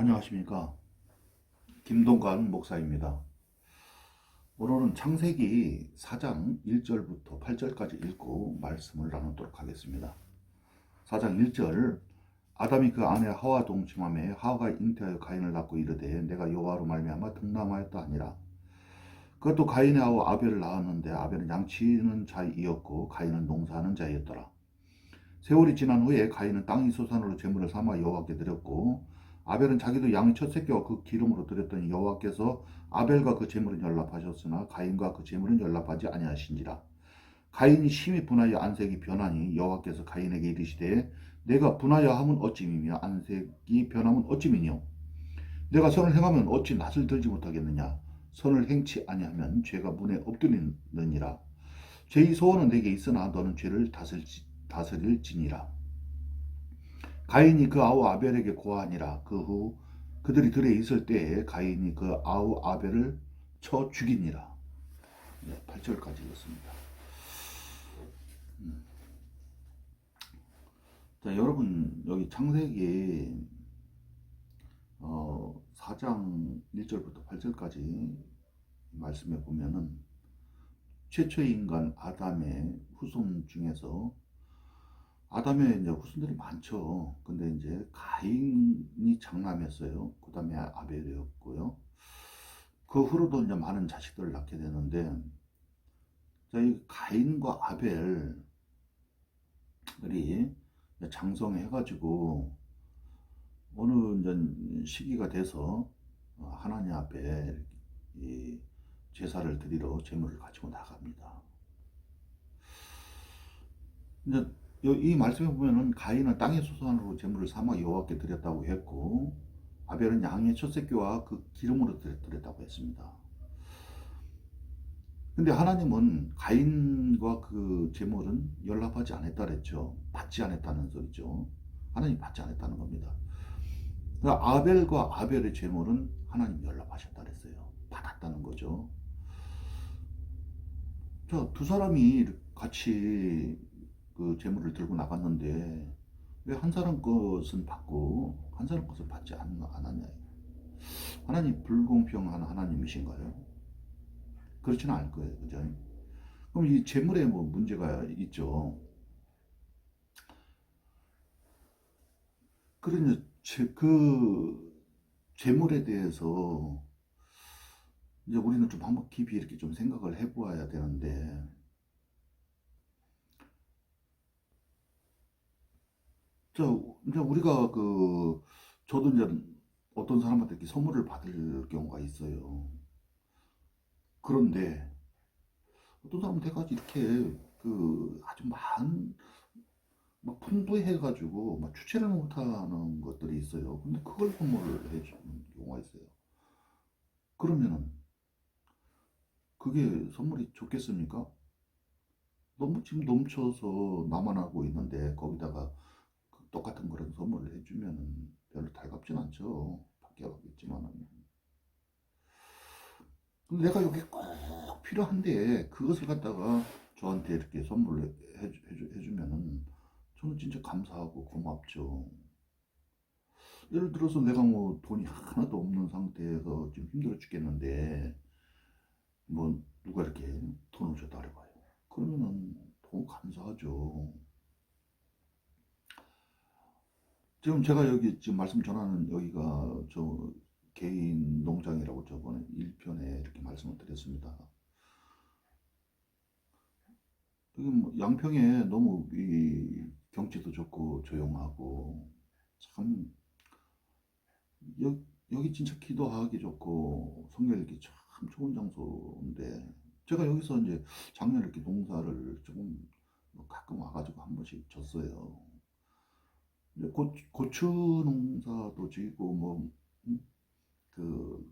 안녕하십니까. 김동관 목사입니다. 오늘은 창세기 4장 1절부터 8절까지 읽고 말씀을 나누도록 하겠습니다. 4장 1절 아담이 그 아내 하와 동침하매 하와가 잉태하여 가인을 낳고 이르되 내가 여호와로 말미암아 등남하였다 하니라. 그것도 가인의 아우 아벨을 낳았는데 아벨은 양치는 자이었고 가인은 농사하는 자이었더라. 세월이 지난 후에 가인은 땅의 소산으로 제물을 삼아 여호와께 드렸고 아벨은 자기도 양의 첫 새끼와 그 기름으로 드렸더니 여호와께서 아벨과 그 제물은 연락하셨으나 가인과 그 제물은 연락하지 아니하신지라. 가인이 심히 분하여 안색이 변하니 여호와께서 가인에게 이르시되 내가 분하여 함은 어찌미며 안색이 변함은 어찌미뇨. 내가 선을 행하면 어찌 낯을 들지 못하겠느냐. 선을 행치 아니하면 죄가 문에 엎드리느니라. 죄의 소원은 내게 있으나 너는 죄를 다스릴지니라. 가인이 그 아우 아벨에게 고하니라. 그 후 그들이 들에 있을 때에 가인이 그 아우 아벨을 쳐 죽이니라. 8절까지 읽었습니다. 자, 여러분 여기 창세기 4장 1절부터 8절까지 말씀해 보면은 최초의 인간 아담의 후손 중에서 아담의 이제 후손들이 많죠. 근데 이제 가인이 장남이었어요. 그 다음에 아벨이었고요. 그 후로도 이제 많은 자식들을 낳게 되는데, 자, 이 가인과 아벨이 장성해가지고 어느 이제 시기가 돼서 하나님 앞에 이 제사를 드리러 제물을 가지고 나갑니다. 이제 이 말씀에 보면은 가인은 땅의 소산으로 제물을 삼아 여호와께 드렸다고 했고 아벨은 양의 첫 새끼와 그 기름으로 드렸다고 했습니다. 근데 하나님은 가인과 그 제물은 연락하지 않았다 그랬죠. 받지 않았다는 소리죠. 하나님 받지 않았다는 겁니다. 그러니까 아벨과 아벨의 제물은 하나님 연락하셨다 그랬어요. 받았다는 거죠. 자, 두 사람이 같이 그 제물을 들고 나갔는데 왜 한 사람 것은 받고 한 사람 것을 받지 않았냐. 하나님 불공평한 하나님이신가요? 그렇지는 않을 거예요. 그죠? 그럼 이 제물에 뭐 문제가 있죠. 그러니 그 제물에 대해서 이제 우리는 좀 한번 깊이 이렇게 좀 생각을 해보아야 되는데, 이제 우리가 저도 이제 어떤 사람한테 이렇게 선물을 받을 경우가 있어요. 그런데 어떤 사람은 내가 이렇게 아주 막 풍부해가지고 막 주체를 못하는 것들이 있어요. 근데 그걸 선물을 해주는 경우가 있어요. 그러면은 그게 선물이 좋겠습니까? 너무 지금 넘쳐서 나만 알고 있는데 거기다가 똑같은 그런 선물을 해주면은 별로 달갑진 않죠. 바뀌어가겠지만은. 내가 여기 꼭 필요한데 그것을 갖다가 저한테 이렇게 선물을 해주면은 저는 진짜 감사하고 고맙죠. 예를 들어서 내가 뭐 돈이 하나도 없는 상태에서 지금 힘들어 죽겠는데 뭐 누가 이렇게 돈을 줬다 그래봐요. 그러면은 너무 감사하죠. 지금 제가 여기 지금 말씀 전하는 여기가 저 개인 농장이라고 저번에 1편에 이렇게 말씀을 드렸습니다. 여기 뭐 양평에 너무 이 경치도 좋고 조용하고 참 여기 진짜 기도하기 좋고 성경 읽기 참 좋은 장소인데 제가 여기서 이제 작년에 이렇게 농사를 조금 뭐 가끔 와가지고 한 번씩 졌어요. 이제 고추 농사도 지고 뭐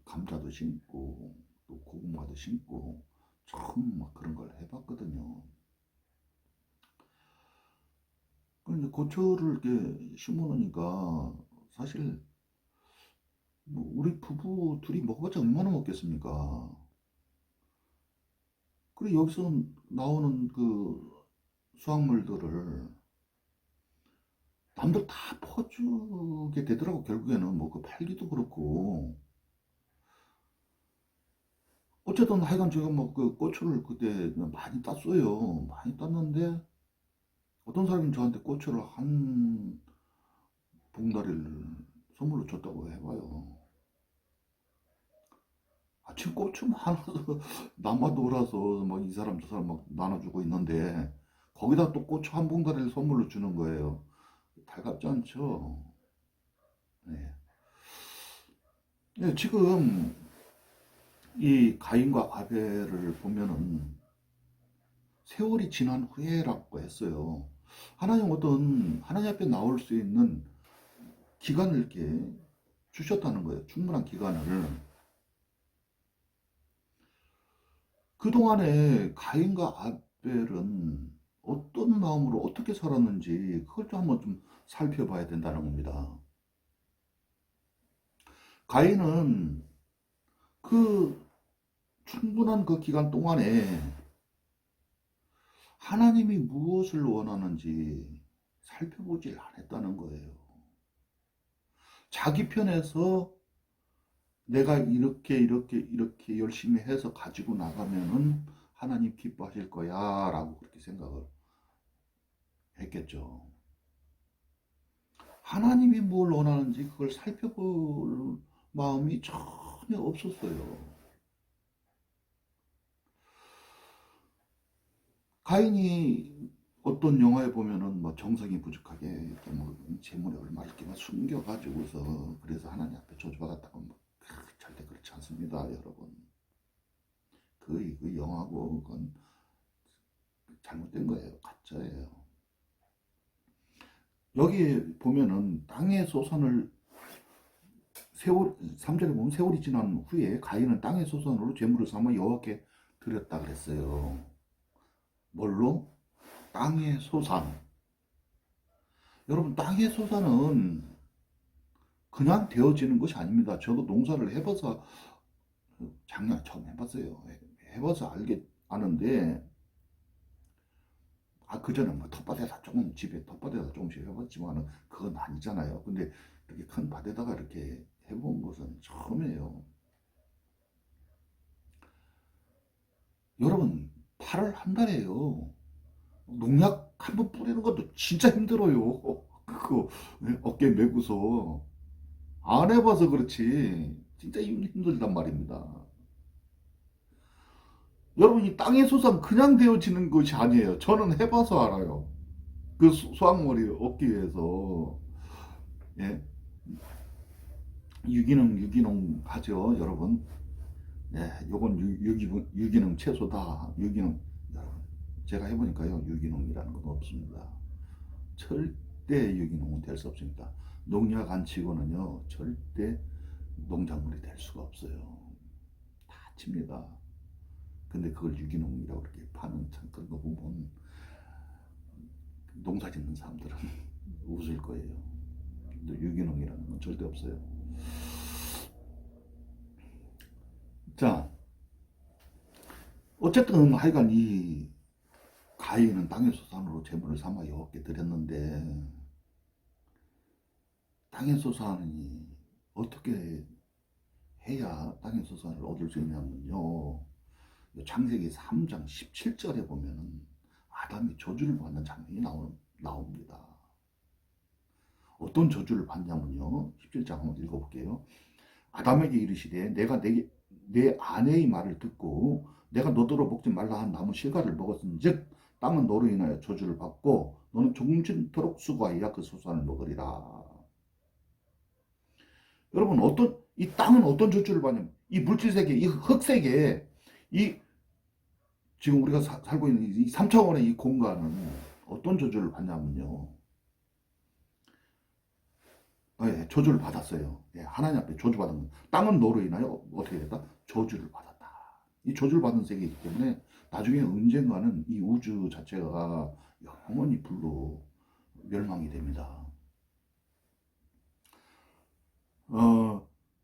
감자도 심고 또 고구마도 심고 처음 막 그런 걸 해봤거든요. 그런데 고추를 이렇게 심어놓으니까 사실 뭐 우리 부부 둘이 먹어봤자 얼마나 먹겠습니까? 그리고 여기서 나오는 그 수확물들을 남들 다 퍼주게 되더라고. 결국에는 뭐 그 팔기도 그렇고. 어쨌든 하여간 제가 뭐 그 고추를 그때 많이 땄어요. 많이 땄는데 어떤 사람이 저한테 고추를 한 봉다리를 선물로 줬다고 해봐요. 지금 고추 많아서 남아 놀아서 뭐 이 사람 저 사람 막 나눠주고 있는데 거기다 또 고추 한 봉다리를 선물로 주는 거예요. 달갑지 않죠? 네. 네, 지금 이 가인과 아벨을 보면은 세월이 지난 후에라고 했어요. 하나님 앞에 나올 수 있는 기간을 이렇게 주셨다는 거예요. 충분한 기간을. 그동안에 가인과 아벨은 어떤 마음으로 어떻게 살았는지 그걸 좀 한번 좀 살펴봐야 된다는 겁니다. 가인은 그 충분한 그 기간 동안에 하나님이 무엇을 원하는지 살펴보질 않았다는 거예요. 자기 편에서 내가 이렇게 열심히 해서 가지고 나가면은 하나님 기뻐하실 거야 라고 그렇게 생각을 했겠죠. 하나님이 뭘 원하는지 그걸 살펴볼 마음이 전혀 없었어요. 가인이 어떤 영화에 보면은 뭐 정성이 부족하게 이렇게 뭐 재물에 얼마 이렇게 막 숨겨가지고서 그래서 하나님 앞에 저주받았다고 뭐 절대 그렇지 않습니다, 여러분. 그 영화고 그건 잘못된 거예요, 가짜예요. 여기 보면은 땅의 소산을 3절에 보면 세월이 지난 후에 가인은 땅의 소산으로 제물을 삼아 여호와께 드렸다 그랬어요. 뭘로? 땅의 소산. 여러분, 땅의 소산은 그냥 되어지는 것이 아닙니다. 저도 농사를 해봐서 작년에 처음 해봤어요. 해봐서 아는데 그전에 뭐 텃밭에다 조금 집에 텃밭에다 조금씩 해봤지만은 그건 아니잖아요. 근데 이렇게 큰 밭에다가 이렇게 해본 것은 처음이에요. 여러분, 8월 한 달에요. 농약 한 번 뿌리는 것도 진짜 힘들어요. 그거 어깨 메고서 안 해봐서 그렇지 진짜 힘들단 말입니다. 여러분, 이 땅의 소산 그냥 되어지는 것이 아니에요. 저는 해봐서 알아요. 그 수확물이 얻기 위해서. 예? 유기농 하죠, 여러분. 예, 요건 유기농 채소다. 유기농. 여러분, 제가 해보니까요, 유기농이라는 건 없습니다. 절대 유기농은 될 수 없습니다. 농약 안 치고는요, 절대 농작물이 될 수가 없어요. 다 칩니다. 근데 그걸 유기농이라고 이렇게 파는 참 그런 거 보면 농사 짓는 사람들은 웃을 거예요. 근데 유기농이라는 건 절대 없어요. 자, 어쨌든 하여간 이 가인은 땅의 소산으로 제물을 삼아 여호와께 드렸는데 땅의 소산이 어떻게 해야 땅의 소산을 얻을 수 있냐면요. 창세기 3장 17절에 보면 아담이 저주를 받는 장면이 나옵니다. 어떤 저주를 받냐면요. 17장 한번 읽어볼게요. 아담에게 이르시되 내가 내 아내의 말을 듣고 내가 너더러 먹지 말라 한 나무 실과를 먹었은즉 땅은 너로 인하여 저주를 받고 너는 종신토록 수고하여 그 소산을 먹으리라. 여러분, 이 땅은 어떤 저주를 받냐면 이 물질세계, 이 흙세계, 이 지금 우리가 살고 있는 이 3차원의 이 공간은 어떤 저주를 받냐면요. 예, 저주를 받았어요. 예, 하나님 앞에 저주받은 거. 땅은 너로 인하여 어떻게 됐다? 저주를 받았다. 이 저주를 받은 세계이기 때문에 나중에 언젠가는 이 우주 자체가 영원히 불로 멸망이 됩니다.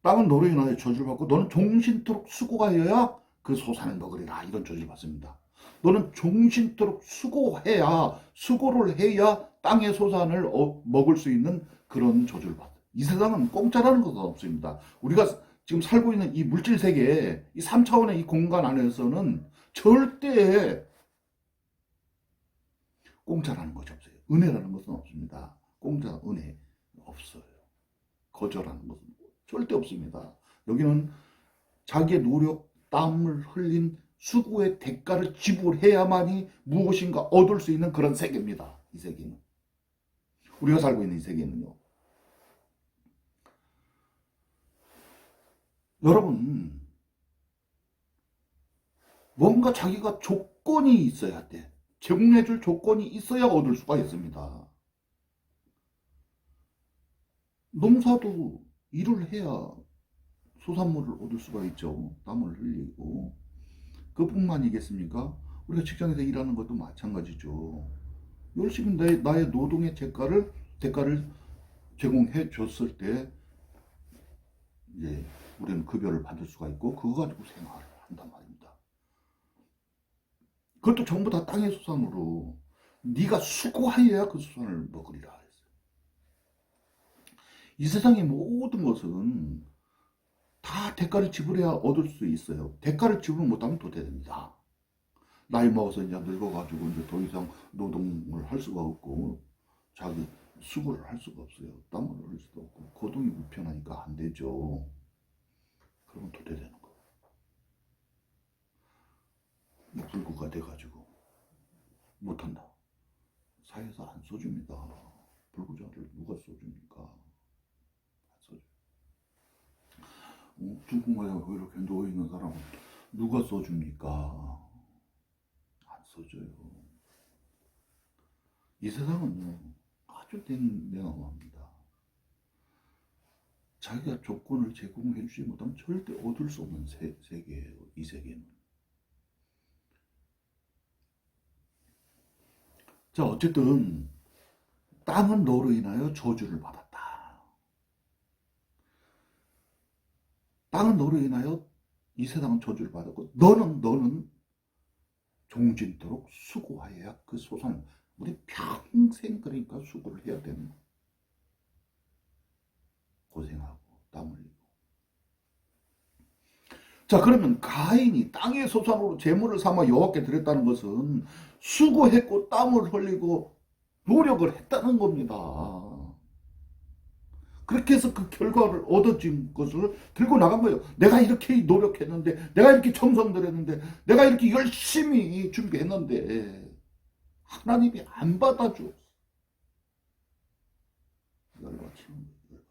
땅은 너로 인하여 저주를 받고 너는 종신토록 수고하여야 그 소산을 먹으리라. 이런 저주를 받습니다. 너는 종신토록 수고를 해야 땅의 소산을 먹을 수 있는 그런 저주를 받아. 이 세상은 공짜라는 것은 없습니다. 우리가 지금 살고 있는 이 물질 세계, 이 3차원의 이 공간 안에서는 절대 공짜라는 것이 없어요. 은혜라는 것은 없습니다. 공짜, 은혜 없어요. 거절하는 것은 절대 없습니다. 여기는 자기의 노력, 땀을 흘린 수고의 대가를 지불해야만이 무엇인가 얻을 수 있는 그런 세계입니다. 이 세계는. 우리가 살고 있는 이 세계는요. 여러분, 뭔가 자기가 조건이 있어야 돼. 제공해줄 조건이 있어야 얻을 수가 있습니다. 농사도 일을 해야 소산물을 얻을 수가 있죠. 땀을 흘리고. 그뿐만이겠습니까? 우리가 직장에서 일하는 것도 마찬가지죠. 열심히 나의 노동의 대가를 제공해 줬을 때, 이제 우리는 급여를 받을 수가 있고, 그거 가지고 생활을 한단 말입니다. 그것도 전부 다 땅의 소산으로 네가 수고하여야 그 소산을 먹으리라 했어요. 이 세상의 모든 것은 다 대가를 지불해야 얻을 수 있어요. 대가를 지불 못하면 도태됩니다. 나이 먹어서 이제 늙어가지고 이제 더 이상 노동을 할 수가 없고, 자기 수고를 할 수가 없어요. 땀을 흘릴 수도 없고, 거동이 불편하니까 안 되죠. 그러면 도태되는 거예요. 불구가 돼가지고 못한다. 사회에서 안 써줍니다. 불구자를 누가 써줍니까? 안 써줘요. 중국마에 이렇게 누워있는 사람은 누가 써줍니까? 안 써줘요. 이 세상은요, 아주 냉랭합니다. 자기가 조건을 제공해 주지 못하면 절대 얻을 수 없는 세계예요. 이 세계는. 자, 어쨌든 땅은 너로 인하여 저주를 받았다. 땅은 너로 인하여 이 세상은 저주를 받았고, 너는 종진토록 수고하여야 그 소산을, 우리 평생 그러니까 수고를 해야 되는 거예요. 고생하고 땀 흘리고. 자, 그러면 가인이 땅의 소산으로 제물을 삼아 여호와께 드렸다는 것은 수고했고 땀을 흘리고 노력을 했다는 겁니다. 그렇게 해서 그 결과를 얻어진 것을 들고 나간 거예요. 내가 이렇게 노력했는데, 내가 이렇게 정성들 했는데, 내가 이렇게 열심히 준비했는데 하나님이 안 받아줘. 열받치는 거예요.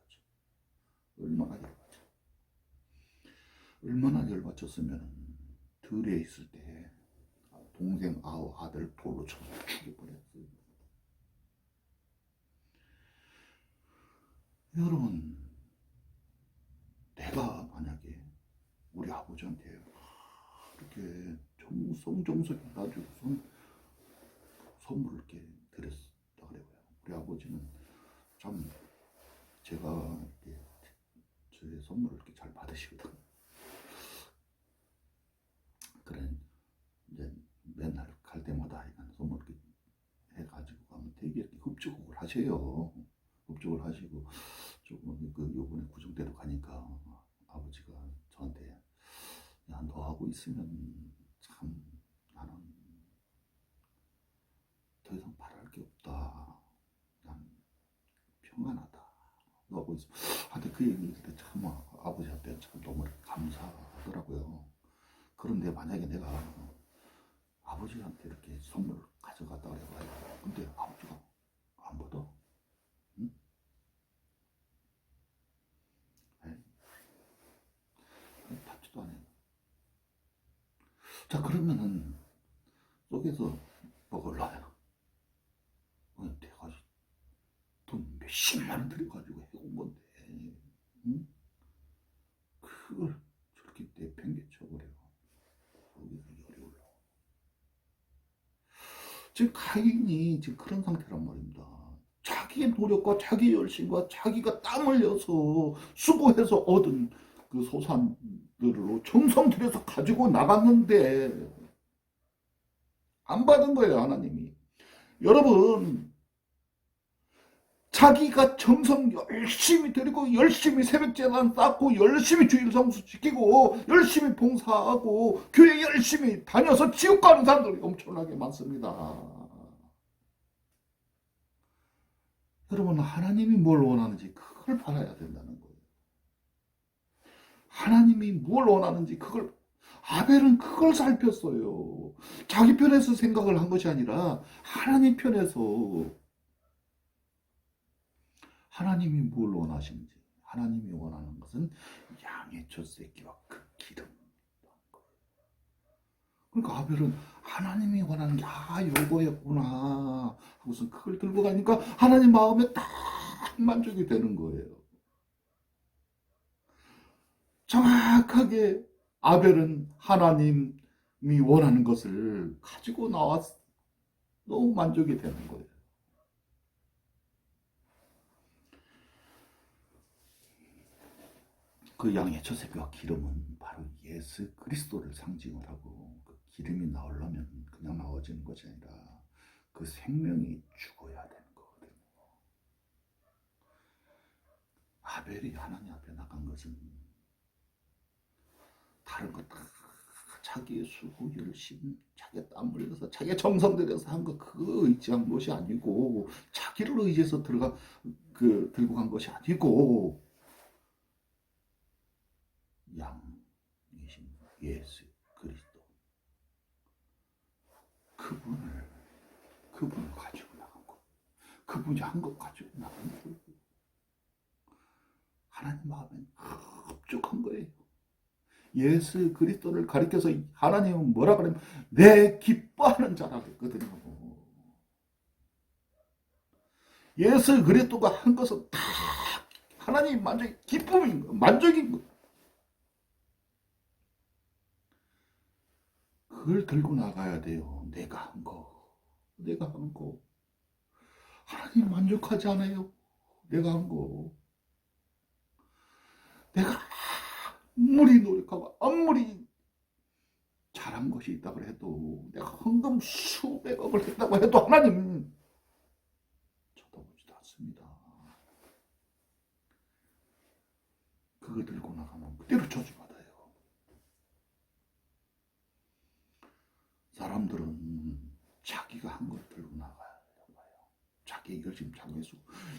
얼마나 열받쳐. 얼마나 열받쳤으면 들에 있을 때 동생 아들 돌로 쳐서 죽여버렸어요. 여러분, 내가 만약에 우리 아버지한테 이렇게 정성정성히 가지고 선물을 이렇게 드렸다 그래요. 우리 아버지는 참 제가 이렇게 저의 선물을 이렇게 잘 받으시거든. 그래, 이제 맨날 갈 때마다 선물 이렇게 해가지고 가면 되게 이렇게 흡족을 하셔요. 흡족을 하시고, 조금 요번에 구정대로 가니까 아버지가 저한테, 야, 너 하고 있으면 참 나는 더 이상 바랄 게 없다. 난 평안하다. 너 하고 있으면. 하여튼 그 얘기를 들을 때 참 아버지한테 참 너무 감사하더라고요. 그런데 만약에 내가 아버지한테 이렇게 선물을 가져갔다 그래봐요. 근데 아버지가 안 받아. 응? 받지도 않아요. 자, 그러면은 속에서 먹을라요. 내가 돈 몇십만 원 들여가지고 해온 건데, 응? 그걸 저렇게 내팽개쳐버려. 거기서 열이 올라. 지금 가인이 지금 그런 상태란 말입니다. 자기의 노력과 자기의 열심과 자기가 땀 흘려서 수고해서 얻은 그 소산들로 정성 들여서 가지고 나갔는데 안 받은 거예요, 하나님이. 여러분, 자기가 정성 열심히 드리고 열심히 새벽제단 쌓고 열심히 주일 성수 지키고 열심히 봉사하고 교회 열심히 다녀서 지옥 가는 사람들이 엄청나게 많습니다. 여러분, 하나님이 뭘 원하는지 그걸 봐야 된다는 거예요. 하나님이 뭘 원하는지 그걸, 아벨은 그걸 살폈어요. 자기 편에서 생각을 한 것이 아니라 하나님 편에서 하나님이 뭘 원하시는지, 하나님이 원하는 것은 양의 젖새끼와 그 기름. 그러니까 아벨은 하나님이 원하는 게 요거였구나 하고서 그걸 들고 가니까 하나님 마음에 딱 만족이 되는 거예요. 정확하게 아벨은 하나님이 원하는 것을 가지고 나왔, 너무 만족이 되는 거예요. 그 양의 젖새끼와 기름은 바로 예수 그리스도를 상징을 하고, 그 기름이 나오려면 그냥 나와지는 것이 아니라 그 생명이 죽어야 되는 거거든요. 아벨이 하나님 앞에 나간 것은 다른 것 다 자기의 수고 열심, 자기 땀 흘려서 자기 정성 들여서 한 거 그거 의지한 것이 아니고, 자기를 의지해서 들고 간 것이 아니고, 양이신 예수 그리스도, 그분을 가지고 나간 거, 그분이 한 것 가지고 나간 거, 하나님 마음에 흡족한 거예요. 예수 그리스도를 가리켜서 하나님은 뭐라 그러면 내 기뻐하는 자라고 했거든요. 예수 그리스도가 한 것은 다 하나님 만족이, 기쁨인 거, 만족인 거. 그걸 들고 나가야 돼요. 내가 한 거. 하나님 만족하지 않아요. 내가 한 거. 내가 아무리 노력하고 아무리 잘한 것이 있다고 해도, 내가 헌금 수백억을 했다고 해도 하나님 쳐다보지도 않습니다. 그거 들고 나가면 그대로 저주받아요. 사람들은 자기가 한 걸 들고 나가요. 자기 열심히 자기 수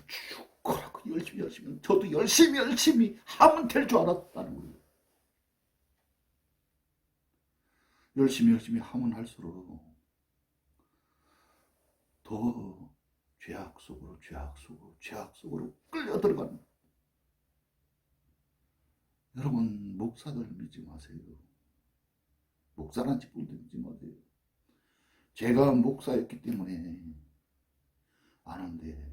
죽어라고 열심히 저도 열심히 하면 될 줄 알았다는 거예요. 열심히 하면 할수록 더 죄악 속으로 끌려 들어가는. 여러분, 목사들 믿지 마세요. 목사란 직분도 믿지 마세요. 제가 목사였기 때문에 아는데,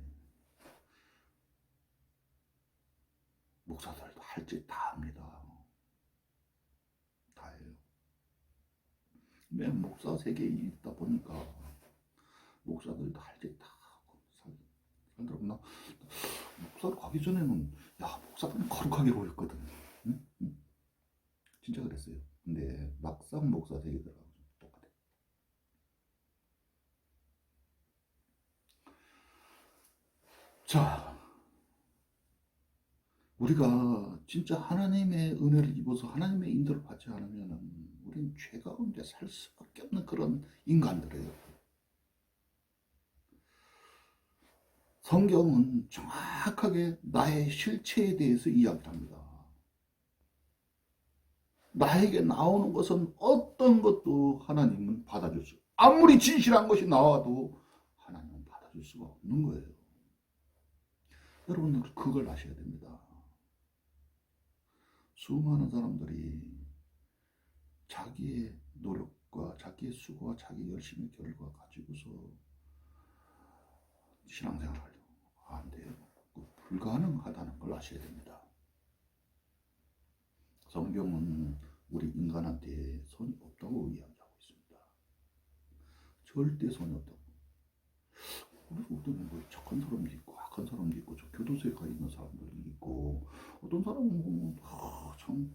목사들도 할 짓 다 합니다. 다 해요. 맨 목사 세계에 있다 보니까 목사들도 할 짓 다 하고 살더라고. 나 목사로 가기 전에는 목사는 거룩하게 보였거든. 응? 진짜 그랬어요. 근데 막상 목사 세계 들어가면 똑같아. 자, 우리가 진짜 하나님의 은혜를 입어서 하나님의 인도를 받지 않으면 우리는 죄 가운데 살 수밖에 없는 그런 인간들이에요. 성경은 정확하게 나의 실체에 대해서 이야기합니다. 나에게 나오는 것은 어떤 것도 하나님은 받아줄 수, 아무리 진실한 것이 나와도 하나님은 받아줄 수가 없는 거예요. 여러분들 그걸 아셔야 됩니다. 수많은 사람들이 자기의 노력과 자기의 수고와 자기 열심의 결과 가지고서 신앙생활을 하려고 안 돼요. 불가능하다는 걸 아셔야 됩니다. 성경은 우리 인간한테 손이 없다고 이야기하고 있습니다. 절대 손이 없다고. 어떤 뭐 착한 사람도 있고 악한 사람도 있고 저 교도소에 가 있는 사람들도 있고, 어떤 사람은 참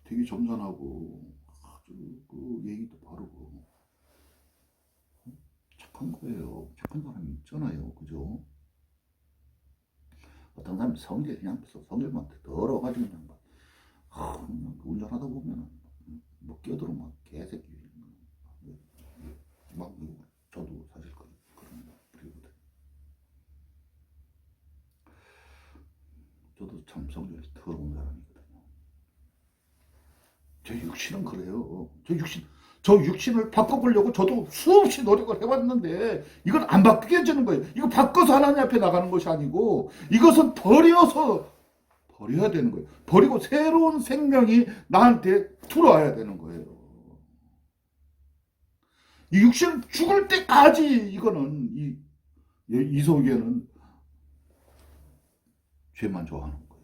되게 점잖하고 아주 그 예의도 바르고, 어떤 사람은 성질만 더러워가지고 그냥 그냥 운전하다 보면은 뭐 끼어들어 막 개새끼 막 저도 사실 그런 부류거든. 저도 참 성질이 더러운 사람이거든요. 제 육신은 그래요. 저 육신을 바꿔보려고 저도 수없이 노력을 해왔는데 이건 안 바뀌어지는 거예요. 이거 바꿔서 하나님 앞에 나가는 것이 아니고 이것은 버려야 되는 거예요. 버리고 새로운 생명이 나한테 들어와야 되는 거예요. 이 육신은 죽을 때까지 이거는 이 속에는 죄만 좋아하는 거예요.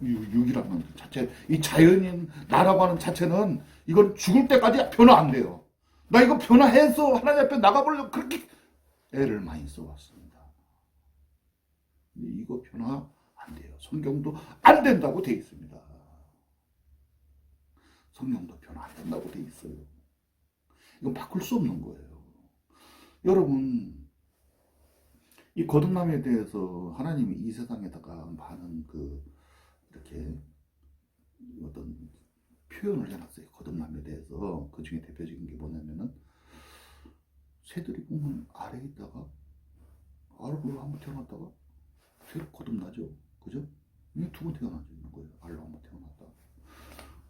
육이라는 자체, 이 자연인 나라고 하는 자체는 이건 죽을 때까지 변화 안 돼요. 나 이거 변화해서 하나님 앞에 나가보려고 그렇게 애를 많이 써왔습니다. 이거 변화 안 돼요. 성경도 안 된다고 돼 있습니다. 성경도 변화 안 된다고 돼 있어요. 이건 바꿀 수 없는 거예요. 여러분, 이 거듭남에 대해서 하나님이 이 세상에다가 많은 이렇게 어떤 표현을 해놨어요. 거듭남에 대해서. 그 중에 대표적인 게 뭐냐면은, 새들이 보면 아래에 있다가, 아래로 한번 태어났다가, 새로 거듭나죠. 그죠? 이게 두 번 태어나죠. 이런 거예요. 아래로 한번 태어났다.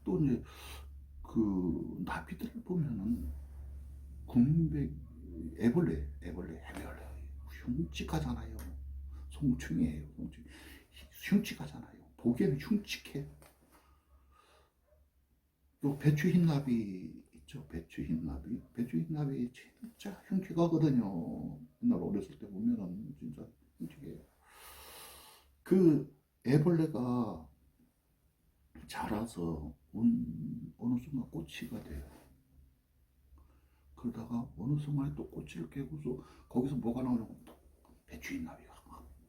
또 이제, 나비들을 보면은, 군백, 애벌레, 흉측하잖아요. 송충이에요. 흉측하잖아요. 보기에는 흉측해. 또 배추 흰나비 있죠. 배추 흰나비 진짜 흉측하거든요. 옛날 어렸을 때 보면은 진짜 흉측해요. 그 애벌레가 자라서 어느 순간 꼬치가 돼요. 그러다가 어느 순간에 또 꼬치를 깨고서 거기서 뭐가 나오냐고 배추 흰나비가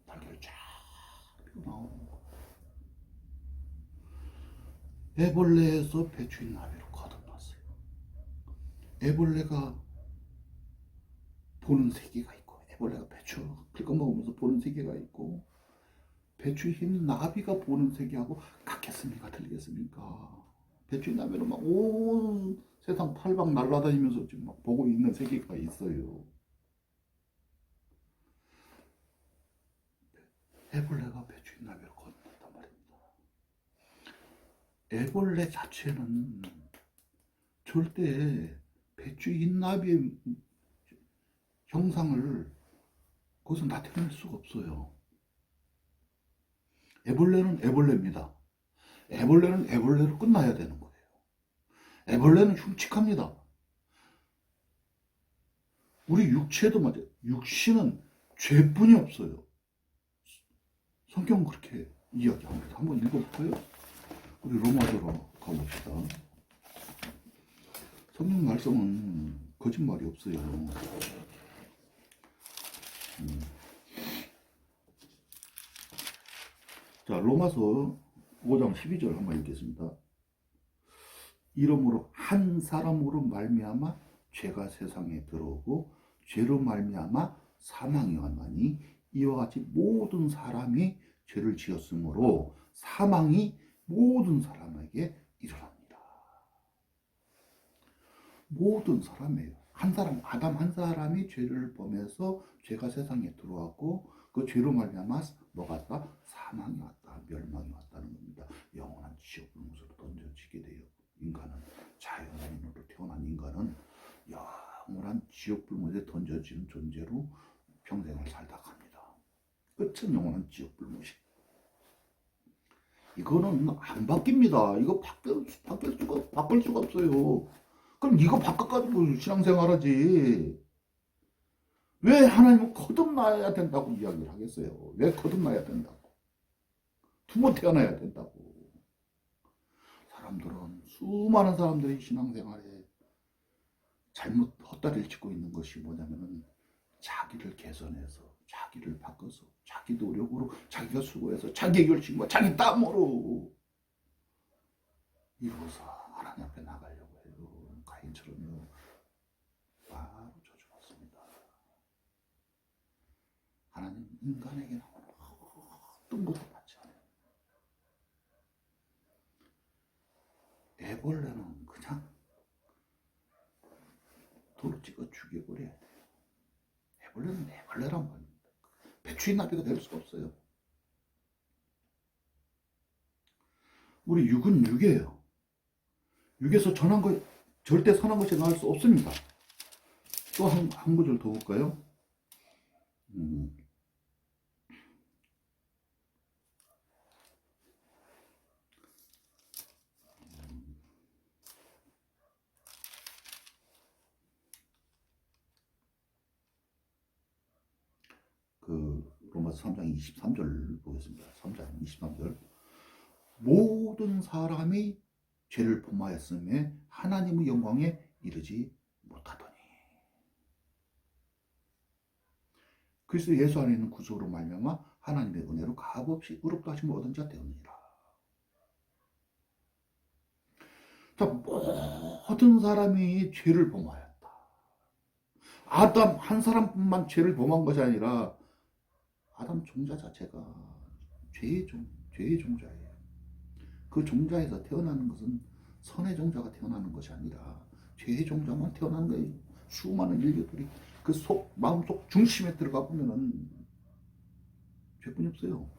달걀 쫙 피고 나오는 거. 애벌레에서 배추 흰나비로 거듭났어요. 애벌레가 보는 세계가 있고, 애벌레가 배추 긁어먹으면서 보는 세계가 있고, 배추 흰나비가 보는 세계하고 같겠습니까? 틀리겠습니까? 배추 흰나비로 막 온 세상 팔방 날아다니면서 지금 막 보고 있는 세계가 있어요. 애벌레가 배추 흰나비로 건넜단 말입니다. 애벌레 자체는 절대 배추 흰나비의 형상을 거기서 나타낼 수가 없어요. 애벌레는 애벌레입니다. 애벌레는 애벌레로 끝나야 되는 거예요. 애벌레는 흉측합니다. 우리 육체도 맞아요. 육신은 죄뿐이 없어요. 성경은 그렇게 이야기합니다. 한번 읽어볼까요? 우리 로마서로 가봅시다. 성경 말씀은 거짓말이 없어요. 자, 로마서 5장 12절 한번 읽겠습니다. 이러므로 한 사람으로 말미암아 죄가 세상에 들어오고 죄로 말미암아 사망이 왔나니 이와 같이 모든 사람이 죄를 지었으므로 사망이 모든 사람에게 일어납니다. 모든 사람이에요. 한 사람, 아담 한 사람이 죄를 범해서 죄가 세상에 들어왔고 그 죄로 말미암아 뭐가 왔다? 사망이 왔다. 멸망이 왔다는 겁니다. 영원한 지옥 불못으로 던져지게 돼요. 인간은 자연인으로 태어난 인간은 영원한 지옥 불못에 던져지는 존재로 평생을 살다 갑니다. 끝은 영원한 지옥 불못이. 이거는 안 바뀝니다. 이거 바꿀 수가 없어요. 그럼 이거 바꿔가지고 신앙생활하지. 왜 하나님은 거듭나야 된다고 이야기를 하겠어요? 왜 거듭나야 된다고? 두 번 태어나야 된다고. 수많은 사람들이 신앙생활에 잘못 헛다리를 짚고 있는 것이 뭐냐면은 자기를 개선해서, 자기를 바꿔서, 자기 노력으로, 자기가 수고해서, 자기 열심과 자기 땀으로 이루어서 하나님 앞에 나가려고 해요. 가인처럼요. 바로 저주받습니다. 하나님 인간에게 나오는 백추인 나비가 될 수가 없어요. 우리 육은 육이에요. 육에서 전한 거 절대 선한 것이 나올 수 없습니다. 또 한 구절 더 볼까요? 그 로마서 3장 23절 보겠습니다. 3장 23절. 모든 사람이 죄를 범하였음에 하나님의 영광에 이르지 못하더니. 그리스도 예수 안에 있는 구속으로 말미암아 하나님의 은혜로 값없이 의롭다 하심을 얻은 자 되었느니라. 자, 모든 사람이 죄를 범하였다. 아담 한 사람뿐만 죄를 범한 것이 아니라 아담 종자 자체가 죄의 종자예요. 그 종자에서 태어나는 것은 선의 종자가 태어나는 것이 아니라 죄의 종자만 태어나는 거예요. 수많은 인류들이 그 마음속 중심에 들어가 보면은 죄뿐이 없어요.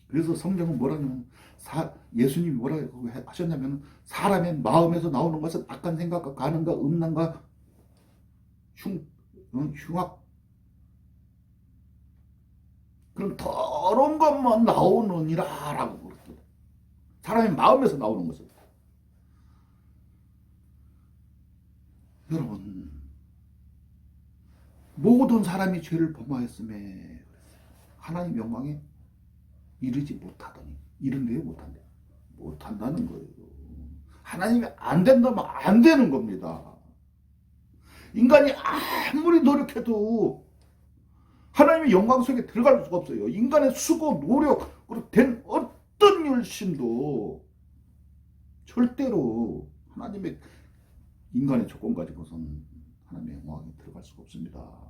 그래서 성경은 뭐라냐면 예수님이 뭐라고 하셨냐면 사람의 마음에서 나오는 것은 악한 생각과 간음과 음란과 흉악 그런 더러운 것만 나오느니라 라고 그랬거든. 사람의 마음에서 나오는 것은. 여러분 모든 사람이 죄를 범하였음에 하나님 영광에 이르지 못하더니. 이른데요 못한대요. 못한다는 거예요. 하나님이 안 된다면 안 되는 겁니다. 인간이 아무리 노력해도 하나님의 영광 속에 들어갈 수가 없어요. 인간의 수고, 노력으로 된 어떤 열심도 절대로 하나님의 인간의 조건 가지고선 하나님의 영광에 들어갈 수가 없습니다.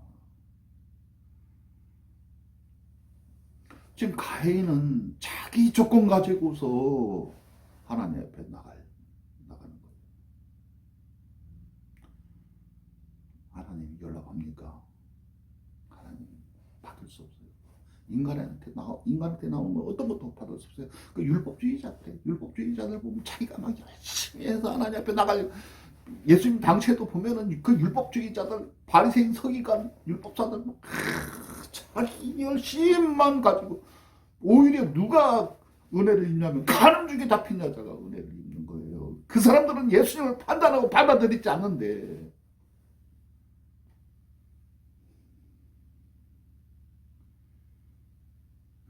지금 가인은 자기 조건 가지고서 하나님 앞에 나가는 거예요. 하나님 연락합니까? 하나님 받을 수 없어요. 인간한테 나오면 어떤 것도 받을 수 없어요. 그 율법주의자들 보면 자기가 막 열심히 해서 하나님 앞에 나갈. 예수님 당시에도 보면은 그 율법주의자들, 바리새인, 서기관, 율법사들 자기 열심만 가지고 오히려 누가 은혜를 입냐면 가늠 죽에 잡힌 여자가 은혜를 입는 거예요. 그 사람들은 예수님을 판단하고 받아들이지 않는데.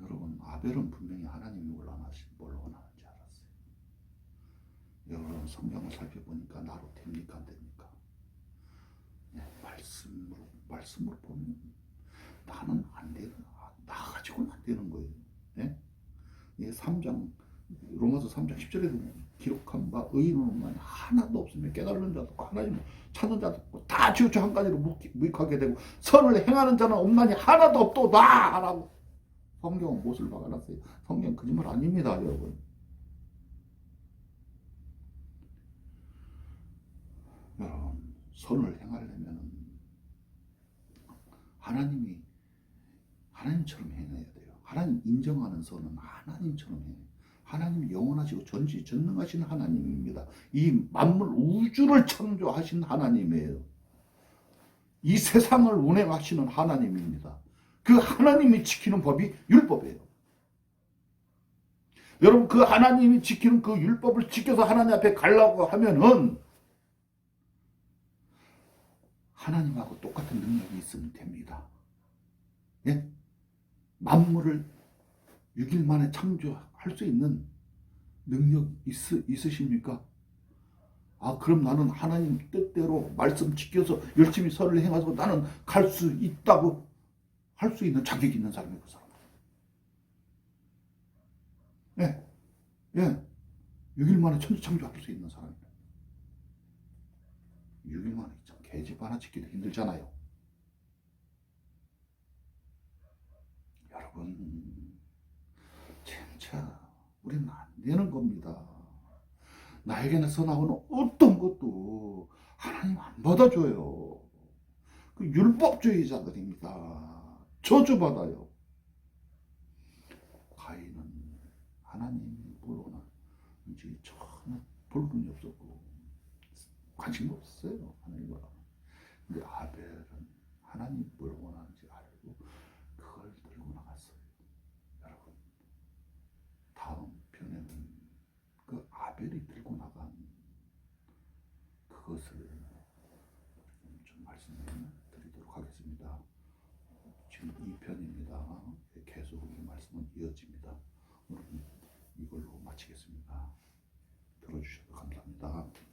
여러분 아벨은 분명히 하나님이 뭘 원하는지 알았어요. 여러분 성경을 살펴보니까 나로 됩니까 안 됩니까? 네, 말씀으로 보면 나는 안 되는, 나 가지고는 안 되는 거예요. 네? 예, 3장 로마서 3장 10절에 기록한 바 의인은 하나도 없으며 깨달는 자도 없고 하나님을 찾는 자도 없고 다 지우쳐 한 가지로 무익하게 되고 선을 행하는 자는 없나니 하나도 없도다 라고 성경은 못을 박아놨어요. 성경 거짓말 아닙니다, 여러분. 여러분 선을 행하려면 하나님처럼 행해야 돼요. 하나님 인정하는 선은 하나님처럼 해요. 하나님이 영원하시고 전지전능하신 하나님입니다. 이 만물 우주를 창조하신 하나님이에요. 이 세상을 운행하시는 하나님입니다. 그 하나님이 지키는 법이 율법이에요. 여러분 그 하나님이 지키는 그 율법을 지켜서 하나님 앞에 가려고 하면은 하나님하고 똑같은 능력이 있으면 됩니다. 예? 만물을 6일 만에 창조할 수 있는 능력 있으십니까? 아, 그럼 나는 하나님 뜻대로 말씀 지켜서 열심히 선을 행해서 나는 갈 수 있다고 할 수 있는 자격이 있는 사람이에요, 그 사람. 예, 예. 6일 만에 천지 창조할 수 있는 사람이에요. 6일 만에 계집 하나 짓기도 힘들잖아요. 여러분, 진짜 우리는 안 되는 겁니다. 나에게서 나오는 어떤 것도 하나님 안 받아줘요. 그 율법주의자들입니다. 저주받아요. 가인은 하나님이 물어나는지 전혀 볼 눈이 없었고 관심이 없었어요. 하나님 뭐라. 근데 아벨은 하나님 뭘 원하는지 알고 그걸 들고 나갔어요. 여러분, 다음 편에는 그 아벨이 들고 나간 그것을 좀 말씀을 드리도록 하겠습니다. 지금 2편입니다. 계속 이 말씀은 이어집니다. 오늘 이걸로 마치겠습니다. 들어주셔서 감사합니다.